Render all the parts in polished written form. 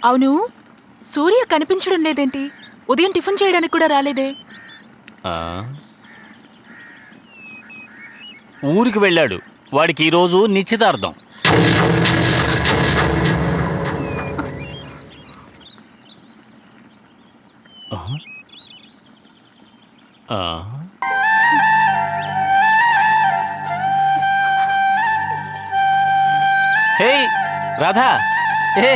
అవును, సూర్య కనిపించడం లేదేంటి? ఉదయం టిఫిన్ చేయడానికి కూడా రాలేదే? ఊరికి వెళ్ళాడు. వాడికి ఈరోజు నిశ్చితార్థం. హే రాధా, హే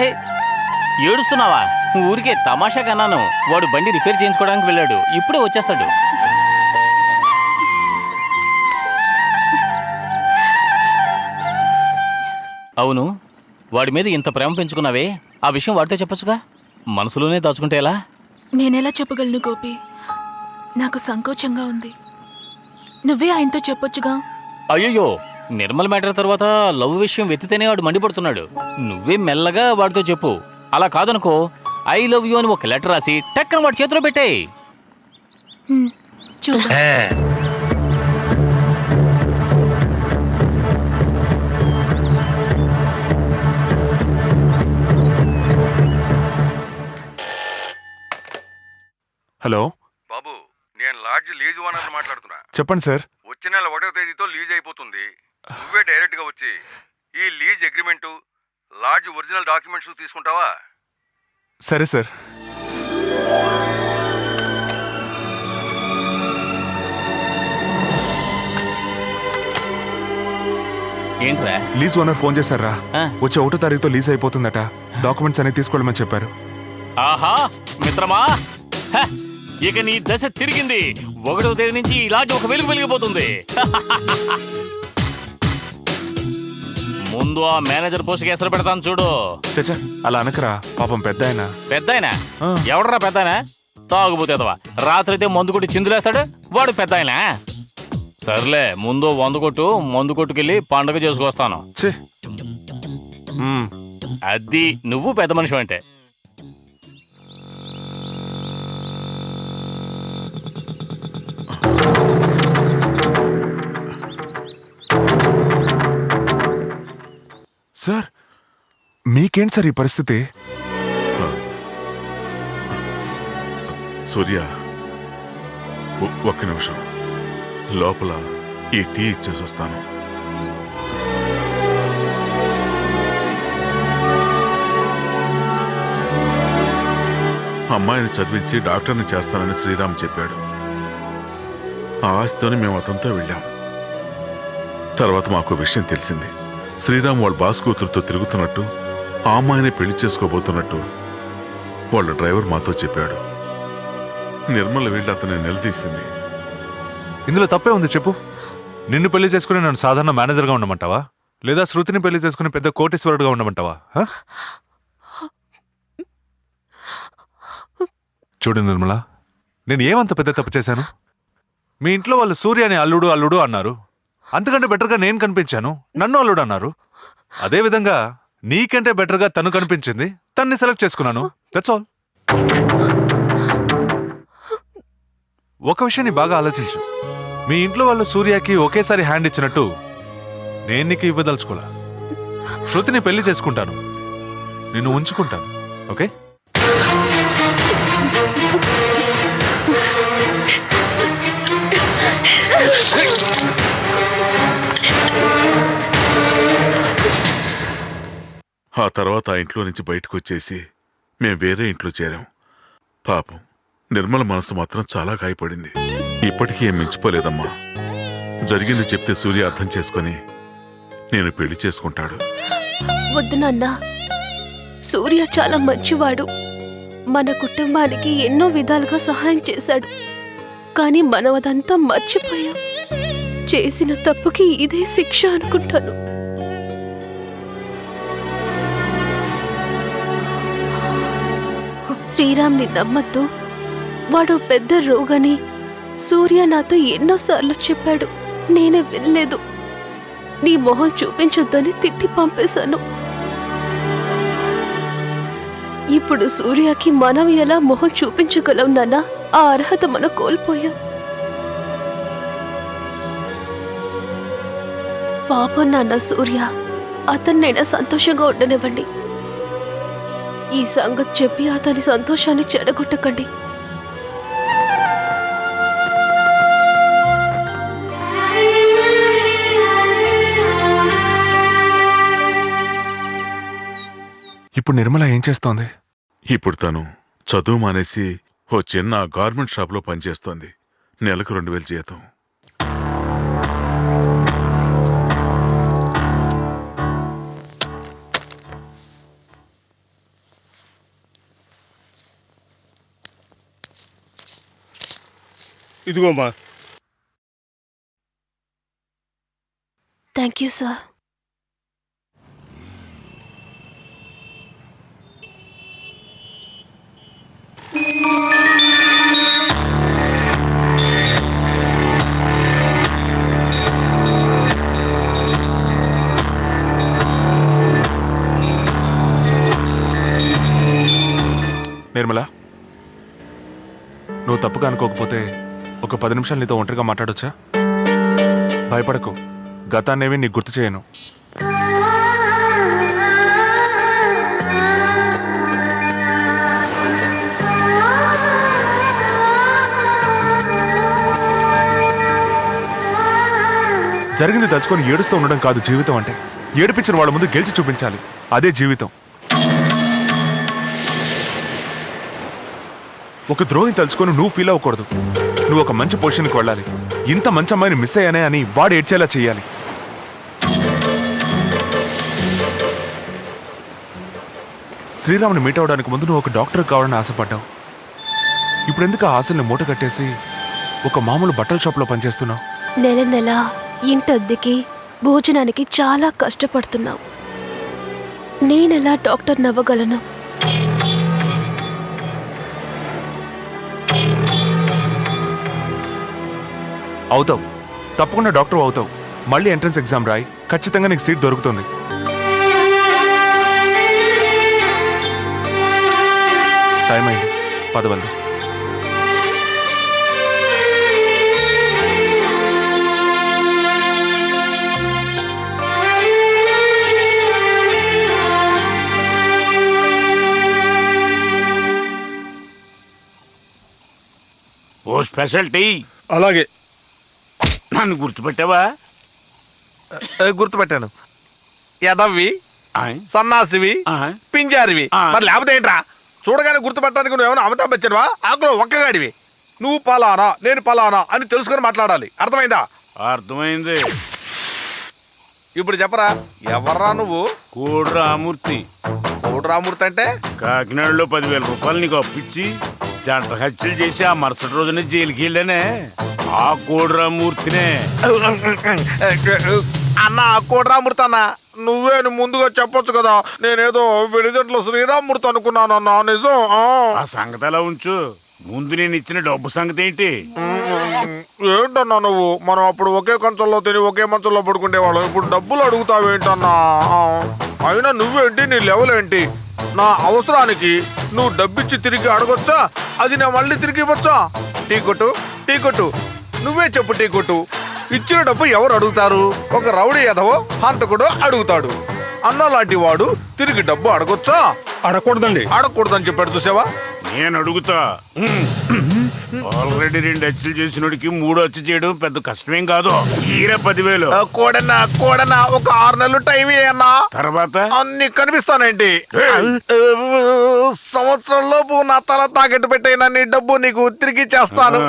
ఏడుస్తున్నావా? ఊరికే తమాషా కన్నాను. వాడు బండి రిపేర్ చేయించుకోవడానికి వెళ్ళాడు. ఇప్పుడే వచ్చేస్తాడు. అవును, వాడి మీద ఇంత ప్రేమ పెంచుకున్నావే, ఆ విషయం వాడితో చెప్పొచ్చుగా. మనసులోనే దాచుకుంటే ఎలా? నేనెలా చెప్పగలను గోపి? నాకు సంకోచంగా ఉంది. నువ్వే ఆయనతో చెప్పొచ్చుగా. అయ్యయ్యో, నిర్మల్ మ్యాటర్ తర్వాత లవ్ విషయం వెతితేనే వాడు మండిపడుతున్నాడు. నువ్వే మెల్లగా వాడితో చెప్పు. అలా కాదనుకో, ఐ లవ్ యూ అని ఒక లెటర్ రాసి టక్కన వాడి చేతిలో పెట్టేయ్. చూద్దాం. హలో బాబు, నేను లాడ్జ్ లీజ్ ఓనర్ మాట్లాడుతున్నా. చెప్పండి సార్. వచ్చే నెల 1వ తేదీతో లీజ్ అయిపోతుంది. నువ్వే డైరెక్ట్ గా వచ్చి ఈ lease agreement, lodge original documents తీసుకుంటావా? సరే సార్. ఏంట్రా? లీజ్ ఓనర్ ఫోన్ చేశారా? వచ్చే 1వ తారీఖుతో లీజ్ అయిపోతుందట. డాక్యుమెంట్స్ అన్ని తీసుకోవడమని చెప్పారు. ఆహా మిత్రమా, ఇక నీ దశ తిరిగింది. 1వ తేదీ నుంచి ఈ లాడ్జ్ ఒక వెలుగు వెలిగిపోతుంది. ముందు ఆ మేనేజర్ పోస్ట్కి ఎసరు పెడతాను చూడు. చచ్చా, అలా అనకరా. పాపం పెద్ద ఆయన. పెద్దాయన ఎవడరా? పెద్దాయన తాగుబోతేదవా. రాత్రి అయితే మందు కొట్టి చిందులేస్తాడు వాడు పెద్దాయన. సర్లే, ముందు 100 కొట్టు. మందు కొట్టుకెళ్ళి పండుగ చేసుకొస్తాను. అది నువ్వు పెద్ద మనిషి అంటే. సార్, మీకేంటి సార్ ఈ పరిస్థితి? సూర్య, ఒక్క నిమిషం. లోపల ఈ టీ ఇచ్చేసి వస్తాను. అమ్మాయిని చదివించి డాక్టర్ని చేస్తానని శ్రీరామ్ చెప్పాడు. ఆ ఆశతోని మేము అతనితో వెళ్ళాం. తర్వాత మాకు విషయం తెలిసింది. శ్రీరామ్ వాళ్ళ బాస్ కూతురుతో తిరుగుతున్నట్టు, ఆ అమ్మాయిని పెళ్లి చేసుకోబోతున్నట్టు వాళ్ళ డ్రైవర్ మాతో చెప్పాడు. నిర్మల వీళ్ళు అతన్ని నిలదీసింది. ఇందులో తప్పే ఉంది చెప్పు. నిన్ను పెళ్లి చేసుకుని నన్ను సాధారణ మేనేజర్గా ఉండమంటావా, లేదా శృతిని పెళ్లి చేసుకుని పెద్ద కోటీశ్వరుడుగా ఉండమంటావా? చూడు నిర్మల, నేను ఏమంత పెద్ద తప్పు చేశాను? మీ ఇంట్లో వాళ్ళు సూర్యని అల్లుడు అల్లుడు అన్నారు. అంతకంటే బెటర్గా నేను కనిపించాను, నన్ను అల్లుడు అన్నారు. అదేవిధంగా నీకంటే బెటర్గా తను కనిపించింది, తన్ని సెలెక్ట్ చేసుకున్నాను. That's all. ఒక విషయాన్ని బాగా ఆలోచించు. మీ ఇంట్లో వాళ్ళు సూర్యకి ఒకేసారి హ్యాండ్ ఇచ్చినట్టు నేను నీకు ఇవ్వదలుచుకోలే. శృతిని పెళ్లి చేసుకుంటాను, నిన్ను ఉంచుకుంటాను. ఓకే? ఆ తర్వాత ఆ ఇంట్లో నుంచి బయటకు వచ్చేసి మేం వేరే ఇంట్లో చేరాం. పాపం నిర్మల మనసు మాత్రం చాలా గాయపడింది. ఇప్పటికీ ఏం మించిపోలేదమ్మా. జరిగింది చెప్తే సూర్య అర్థం చేసుకుని నేను పెళ్లి చేసుకుంటాడు. వద్దు నాన్న, సూర్య చాలా మంచివాడు. మన కుటుంబానికి ఎన్నో విధాలుగా సహాయం చేశాడు. కానీ మనం అదంతా మర్చిపోయాం. చేసిన తప్పుకి ఇదే శిక్ష అనుకుంటాను. శ్రీరామ్ని నమ్మద్దు, వాడు పెద్ద రోగని సూర్య నాతో ఎన్నోసార్లు చెప్పాడు. నేనే వినలేదు. నీ మొహం చూపించొద్దని తిట్టి పంపేశాను. ఇప్పుడు సూర్యకి మనం ఎలా మొహం చూపించగలం నాన్న? ఆ అర్హత మనం కోల్పోయాం. పాపం నాన్న సూర్య, అతన్నైనా సంతోషంగా ఉండనివ్వండి. ఈ సంగతి చెప్పి అతని సంతోషాన్ని చెడగొట్టకండి. ఇప్పుడు నిర్మల ఏం చేస్తోంది? ఇప్పుడు తను చదువు మానేసి ఓ చిన్న గార్మెంట్ షాప్లో పనిచేస్తోంది. నెలకు 2000 జీతం. ఇదిగోమ్మా. Thank you sir. నిర్మల, నువ్వు తప్పుగా అనుకోకపోతే ఒక 10 నిమిషాలు నీతో ఒంటరిగా మాట్లాడొచ్చా? భయపడకు, గతాన్నేవి నీకు గుర్తు చేయను. జరిగింది తలుచుకొని ఏడుస్తూ ఉండడం కాదు జీవితం అంటే. ఏడిపించిన వాళ్ళ ముందు గెలిచి చూపించాలి, అదే జీవితం. ఒక ద్రోహిని తలుచుకొని నువ్వు ఫీల్ అవ్వకూడదు. నువ్వు ఒక మంచి పొజిషన్కి వెళ్ళాలి. ఇంత మంచి అమ్మాయిని మిస్ అయ్యానే అని వాడు ఏడ్చేలా చేయాలి. శ్రీరాముని మీట్ అవడానికి ముందు నువ్వు ఒక డాక్టర్ కావాలని ఆశపడ్డావు. ఇప్పుడు ఎందుకు ఆ ఆశల్ని మూట కట్టేసి ఒక మామూలు బట్టల షాప్లో పనిచేస్తున్నావు? నెల నెల ఇంటద్దెకి భోజనానికి చాలా కష్టపడుతున్నావు. నేనెలా డాక్టర్ నవ్వగలను? అవుతావు, తప్పకుండా డాక్టర్ అవుతావు. మళ్ళీ ఎంట్రన్స్ ఎగ్జామ్ రాయి, ఖచ్చితంగా నీకు సీట్ దొరుకుతుంది. టైం అయింది, 10 వెళ్దాం. ఓ స్పెషల్ టీ. అలాగే. నన్ను గుర్తుపెట్టావా? గుర్తుపెట్టాను. యదవ్వి, సన్నాసివి, పింజారివి. మరి లేకపోతే ఏంట్రా? చూడగానే గుర్తుపెట్టడానికి నువ్వు ఏమైనా అమితాబ్ బచ్చన్వా? ఆకులో ఒక్కగాడివి. నువ్వు పలానా నేను పలానా అని తెలుసుకొని మాట్లాడాలి. అర్థమైందా? అర్థమైంది. ఇప్పుడు చెప్పరా, ఎవర్రా నువ్వు? కోడి రామూర్తి. కోడి రామూర్తి అంటే? కాకినాడలో 10,000 రూపాయలు నీకు అప్పించి జంట హత్యలు చేసి ఆ మరుసటి రోజున జైలుకి వెళ్ళానే, ఆ కోడి రామూర్తినే. అన్న, కోడి రామూర్తి అన్న, నువ్వే ముందుగా చెప్పొచ్చు కదా. నేనేదో వెలిదంట్లో శ్రీరామూర్తి అనుకున్నాను అన్న. నిజం. ఆ సంగతి అలా ఉంచు. ముందు నేను ఇచ్చిన డబ్బు సంగతి ఏంటి? ఏంటన్నా నువ్వు? మనం అప్పుడు ఒకే కంచంలో తిని ఒకే మంచంలో పడుకునేవాళ్ళం. ఇప్పుడు డబ్బులు అడుగుతావేంటన్నా? అయినా నువ్వేంటి, నీ లెవెల్ ఏంటి? నా అవసరానికి నువ్వు డబ్బిచ్చి తిరిగి అడగొచ్చా? అది నేను మళ్ళీ తిరిగి ఇవ్వచ్చా? టీ కొట్టు, టీ కొట్టు. నువ్వే చెప్పు టీ కొట్టు. ఇచ్చిన డబ్బు ఎవరు అడుగుతారు? ఒక రౌడీ ఎదవో హంతకుడు అడుగుతాడు. అన్న లాంటి వాడు తిరిగి డబ్బు అడగొచ్చా? అడగకూడదండి. అడగకూడదని చెప్పాడు, చూసావా? నేను అడుగుతా. ఆల్రెడీ 2 హత్యలు చేసినోడికి 3 హత్య చేయడం పెద్ద కష్టమేం కాదు. తీరా 10,000. కోడన్నా ఒక 6 నెలలు టైం అన్నా. తర్వాత అన్ని కనిపిస్తానేంటి? సంవత్సరంలోపు నా తల తాకట్టు పెట్టే నీ డబ్బు నీకు తిరిగి చేస్తాను.